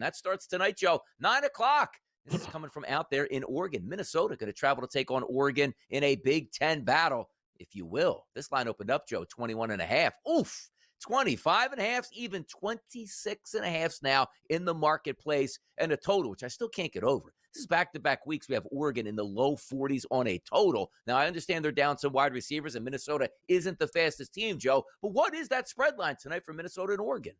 That starts tonight, Joe, 9 o'clock. This is coming from out there in Oregon. Minnesota going to travel to take on Oregon in a Big Ten battle, if you will. This line opened up, Joe, 21.5. Oof. 25.5, even 26.5 now in the marketplace, and a total, which I still can't get over. This is back-to-back weeks. We have Oregon in the low 40s on a total. Now, I understand they're down some wide receivers, and Minnesota isn't the fastest team, Joe. But what is that spread line tonight for Minnesota and Oregon?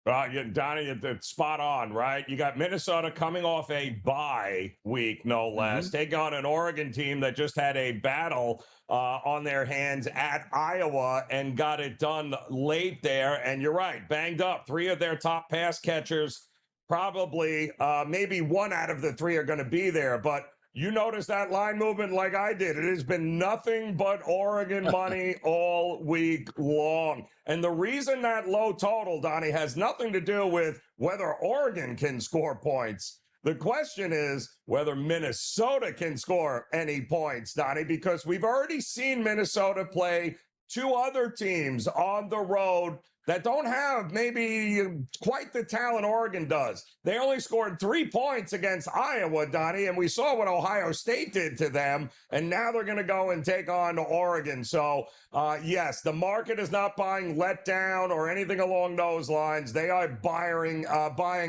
Donnie, it's spot on, right? You got Minnesota coming off a bye week, no less, taking on an Oregon team that just had a battle on their hands at Iowa and got it done late there. And you're right, banged up. 3 of their top pass catchers, probably maybe 1 out of the 3 are going to be there. But you notice that line movement like I did. It has been nothing but Oregon money all week long. And the reason that low total, Donnie, has nothing to do with whether Oregon can score points. The question is whether Minnesota can score any points, Donnie, because we've already seen Minnesota play 2 other teams on the road that don't have maybe quite the talent Oregon does. They only scored 3 points against Iowa, Donnie, and we saw what Ohio State did to them, and now they're going to go and take on Oregon. So, yes, the market is not buying letdown or anything along those lines. They are buying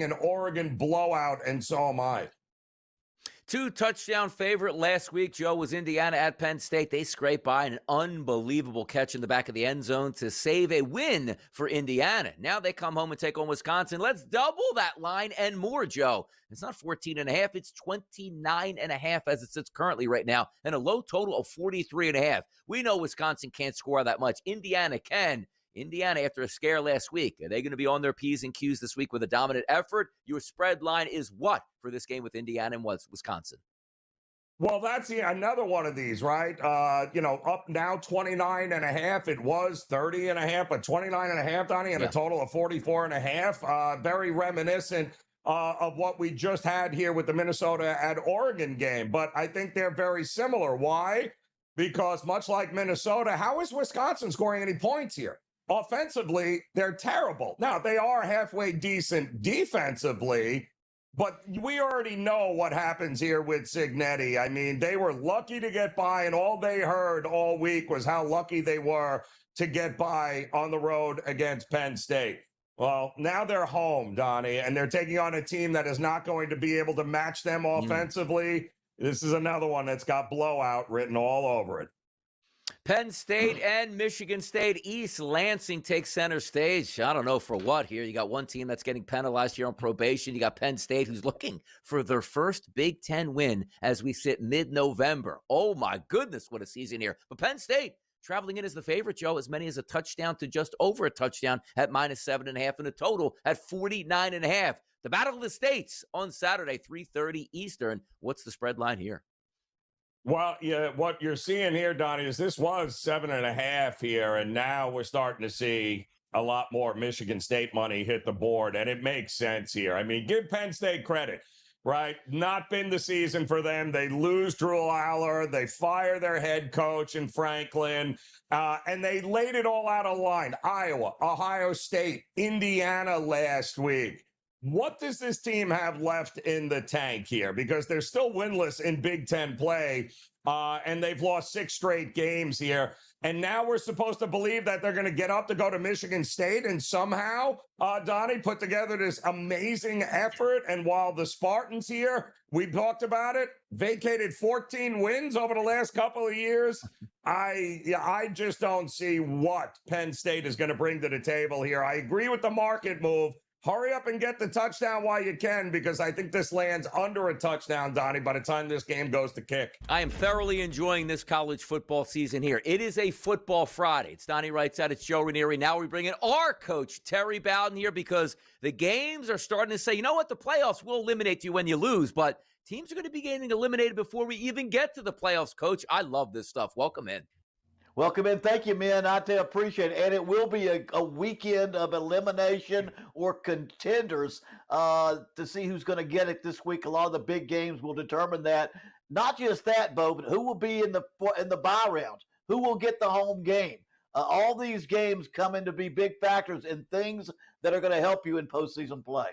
an Oregon blowout, and so am I. 2-touchdown favorite last week, Joe, was Indiana at Penn State. They scraped by an unbelievable catch in the back of the end zone to save a win for Indiana. Now they come home and take on Wisconsin. Let's double that line and more, Joe. It's not 14.5, it's 29.5 as it sits currently right now, and a low total of 43.5. We know Wisconsin can't score that much. Indiana can. Indiana, after a scare last week, are they going to be on their P's and Q's this week with a dominant effort? Your spread line is what for this game with Indiana and Wisconsin? Well, that's another one of these, right? Up now 29.5. It was 30.5, but 29.5, Donnie, and a total of 44.5. Very reminiscent of what we just had here with the Minnesota at Oregon game. But I think they're very similar. Why? Because much like Minnesota, how is Wisconsin scoring any points here? Offensively, they're terrible. Now, they are halfway decent defensively, but we already know what happens here with Cignetti. I mean, they were lucky to get by, and all they heard all week was how lucky they were to get by on the road against Penn State. Well, now they're home, Donnie, and they're taking on a team that is not going to be able to match them offensively. This is another one that's got blowout written all over it. Penn State and Michigan State. East Lansing takes center stage. I don't know for what here. You got one team that's getting penalized here on probation. You got Penn State, who's looking for their first Big Ten win as we sit mid-November. Oh, my goodness, what a season here. But Penn State traveling in as the favorite, Joe, as many as a touchdown to just over a touchdown at -7.5 and a total at 49.5. The Battle of the States on Saturday, 3:30 Eastern. What's the spread line here? Well, yeah, what you're seeing here, Donnie, is this was 7.5 here, and now we're starting to see a lot more Michigan State money hit the board, and it makes sense here. I mean, give Penn State credit, right? Not been the season for them. They lose Drew Aller. They fire their head coach in Franklin, and they laid it all out on line. Iowa, Ohio State, Indiana last week. What does this team have left in the tank here? Because they're still winless in Big Ten play, and they've lost 6 straight games here. And now we're supposed to believe that they're going to get up to go to Michigan State and somehow, Donnie, put together this amazing effort. And while the Spartans here, we talked about it, vacated 14 wins over the last couple of years, I just don't see what Penn State is going to bring to the table here. I agree with the market move. Hurry up and get the touchdown while you can, because I think this lands under a touchdown, Donnie, by the time this game goes to kick. I am thoroughly enjoying this college football season here. It is a football Friday. It's Donnie Rightside. It's Joe Raineri. Now we bring in our coach, Terry Bowden, here, because the games are starting to say, you know what, the playoffs will eliminate you when you lose, but teams are going to be getting eliminated before we even get to the playoffs, Coach. I love this stuff. Welcome in. Welcome in. Thank you, man. I appreciate it. And it will be a weekend of elimination or contenders to see who's going to get it this week. A lot of the big games will determine that. Not just that, Bo, but who will be in the bye round? Who will get the home game? All these games come in to be big factors in things that are going to help you in postseason play.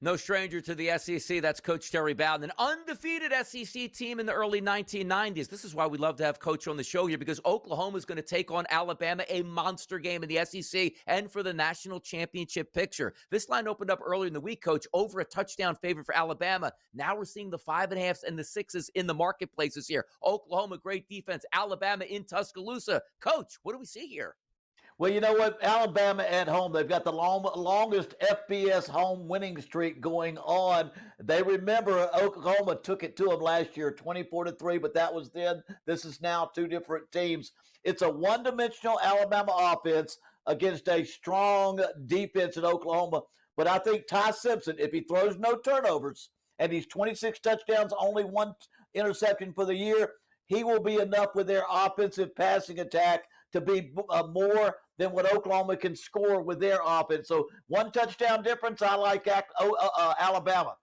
No stranger to the SEC. That's Coach Terry Bowden, an undefeated SEC team in the early 1990s. This is why we love to have Coach on the show here, because Oklahoma is going to take on Alabama, a monster game in the SEC and for the national championship picture. This line opened up earlier in the week, Coach, over a touchdown favorite for Alabama. Now we're seeing the 5.5s and the 6s in the marketplaces here. Oklahoma, great defense. Alabama in Tuscaloosa. Coach, what do we see here? Well, you know what? Alabama at home, they've got the longest FBS home winning streak going on. They remember Oklahoma took it to them last year, 24-3, but that was then. This is now two different teams. It's a one-dimensional Alabama offense against a strong defense in Oklahoma. But I think Ty Simpson, if he throws no turnovers and he's 26 touchdowns, only one interception for the year, he will be enough with their offensive passing attack to be more than what Oklahoma can score with their offense. So one touchdown difference, I like Alabama.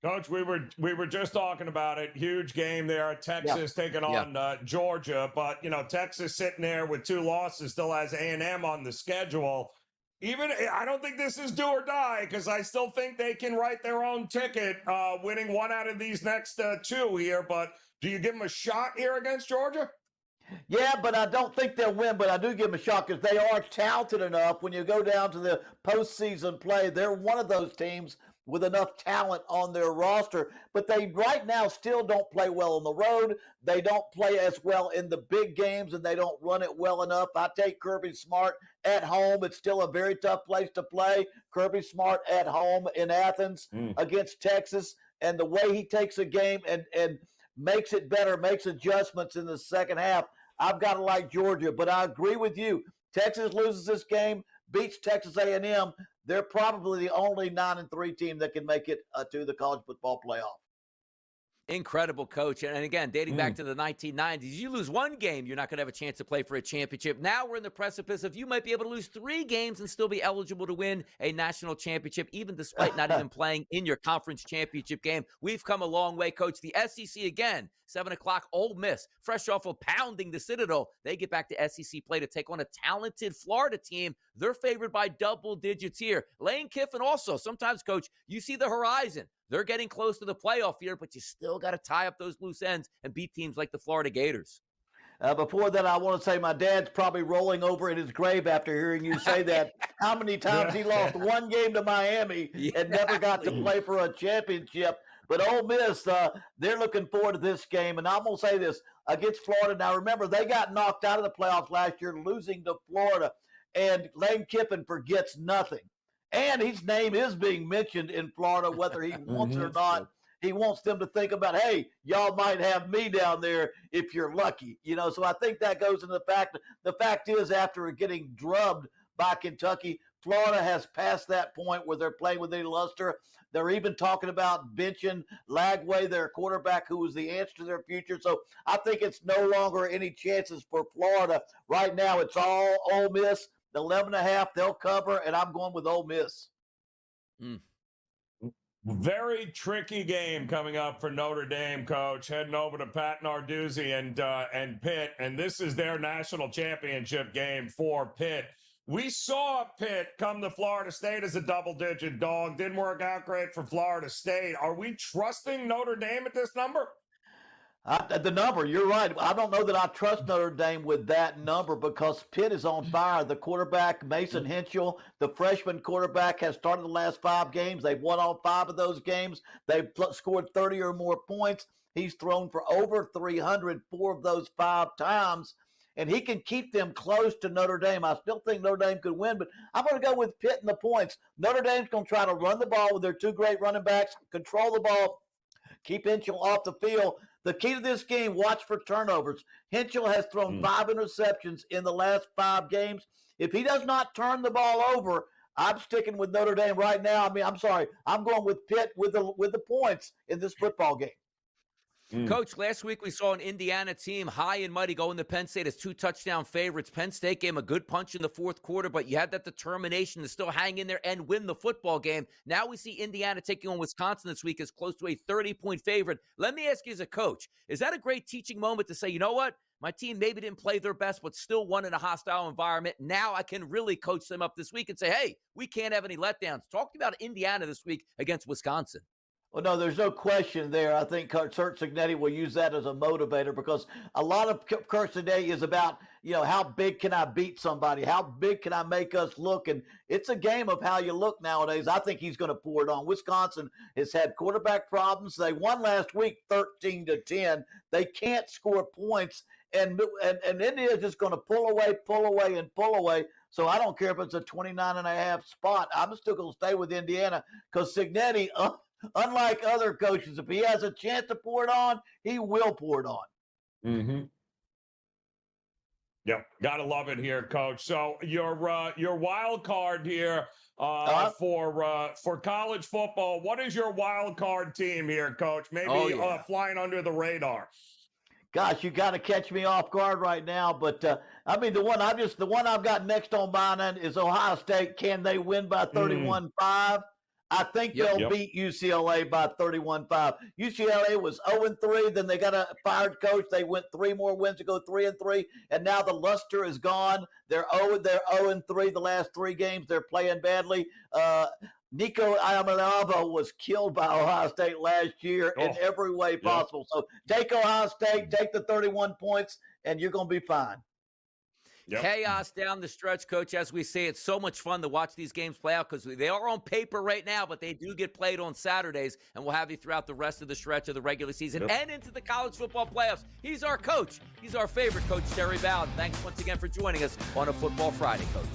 Coach, we were just talking about it. Huge game there. Texas taking on Georgia, but Texas sitting there with 2 losses, still has A&M on the schedule. I don't think this is do or die, because I still think they can write their own ticket, winning one out of these next 2 here. But do you give them a shot here against Georgia? Yeah, but I don't think they'll win, but I do give them a shot because they are talented enough. When you go down to the postseason play, they're one of those teams with enough talent on their roster, but they right now still don't play well on the road. They don't play as well in the big games, and they don't run it well enough. I take Kirby Smart at home. It's still a very tough place to play. Kirby Smart at home in Athens against Texas, and the way he takes a game and makes it better, makes adjustments in the second half, I've got to like Georgia. But I agree with you. Texas loses this game, beats Texas A&M. They're probably the only 9-3 team that can make it to the college football playoff. Incredible, Coach. And again, dating back to the 1990s, you lose one game, you're not going to have a chance to play for a championship. Now we're in the precipice of you might be able to lose 3 games and still be eligible to win a national championship, even despite not even playing in your conference championship game. We've come a long way, Coach. The SEC again, 7 o'clock, Ole Miss, fresh off of pounding the Citadel. They get back to SEC play to take on a talented Florida team. They're favored by double digits here. Lane Kiffin also, sometimes, Coach, you see the horizon. They're getting close to the playoff here, but you still got to tie up those loose ends and beat teams like the Florida Gators. Before that, I want to say my dad's probably rolling over in his grave after hearing you say that. How many times he lost one game to Miami and never got to play for a championship. But Ole Miss, they're looking forward to this game. And I'm going to say this, against Florida. Now, remember, they got knocked out of the playoffs last year, losing to Florida. And Lane Kiffin forgets nothing. And his name is being mentioned in Florida, whether he wants it or not. He wants them to think about, hey, y'all might have me down there if you're lucky. So I think that goes into the fact. The fact is, after getting drubbed by Kentucky, Florida has passed that point where they're playing with any luster. They're even talking about benching Lagway, their quarterback, who was the answer to their future. So I think it's no longer any chances for Florida. Right now, it's all Ole Miss. The 11.5, they'll cover, and I'm going with Ole Miss. Very tricky game coming up for Notre Dame, Coach. Heading over to Pat Narduzzi and Pitt, and this is their national championship game for Pitt. We saw Pitt come to Florida State as a double-digit dog. Didn't work out great for Florida State. Are we trusting Notre Dame at this number? The number, you're right. I don't know that I trust Notre Dame with that number because Pitt is on fire. The quarterback, Mason Henschel, the freshman quarterback, has started the last 5 games. They've won all 5 of those games. They've scored 30 or more points. He's thrown for over 300 4 of those 5 times, and he can keep them close to Notre Dame. I still think Notre Dame could win, but I'm going to go with Pitt in the points. Notre Dame's going to try to run the ball with their 2 great running backs, control the ball, keep Henschel off the field. The key to this game, watch for turnovers. Henschel has thrown 5 interceptions in the last 5 games. If he does not turn the ball over, I'm sticking with Notre Dame right now. I'm sorry. I'm going with Pitt with the points in this football game. Coach, last week we saw an Indiana team high and mighty go into Penn State as 2 touchdown favorites. Penn State gave him a good punch in the 4th quarter, but you had that determination to still hang in there and win the football game. Now we see Indiana taking on Wisconsin this week as close to a 30-point favorite. Let me ask you as a coach, is that a great teaching moment to say, you know what? My team maybe didn't play their best, but still won in a hostile environment. Now I can really coach them up this week and say, hey, we can't have any letdowns. Talk about Indiana this week against Wisconsin. Well, no, there's no question there. I think Kurt Cignetti will use that as a motivator because a lot of Kurt today is about, how big can I beat somebody? How big can I make us look? And it's a game of how you look nowadays. I think he's going to pour it on. Wisconsin has had quarterback problems. They won last week 13-10. They can't score points. And India is just going to pull away. So I don't care if it's a 29.5 spot. I'm still going to stay with Indiana because Cignetti, unlike other coaches, if he has a chance to pour it on, he will pour it on. Mm-hmm. Yep, gotta love it here, Coach. So your wild card here for college football. What is your wild card team here, Coach? Maybe flying under the radar. Gosh, you got to catch me off guard right now, but the one I've got next on mine is Ohio State. Can they win by 31-5? I think they'll beat UCLA by 31-5. UCLA was 0-3, then they got a fired coach. They went 3 more wins to go 3-3, and now the luster is gone. They're 0-3 the last 3 games. They're playing badly. Nico Iamaleava was killed by Ohio State last year in every way possible. So take Ohio State, take the 31 points, and you're going to be fine. Yep. Chaos down the stretch, Coach. As we say, it's so much fun to watch these games play out because they are on paper right now, but they do get played on Saturdays, and we'll have you throughout the rest of the stretch of the regular season and into the college football playoffs. He's our coach. He's our favorite, Coach Terry Bowden. Thanks once again for joining us on a Football Friday, Coach.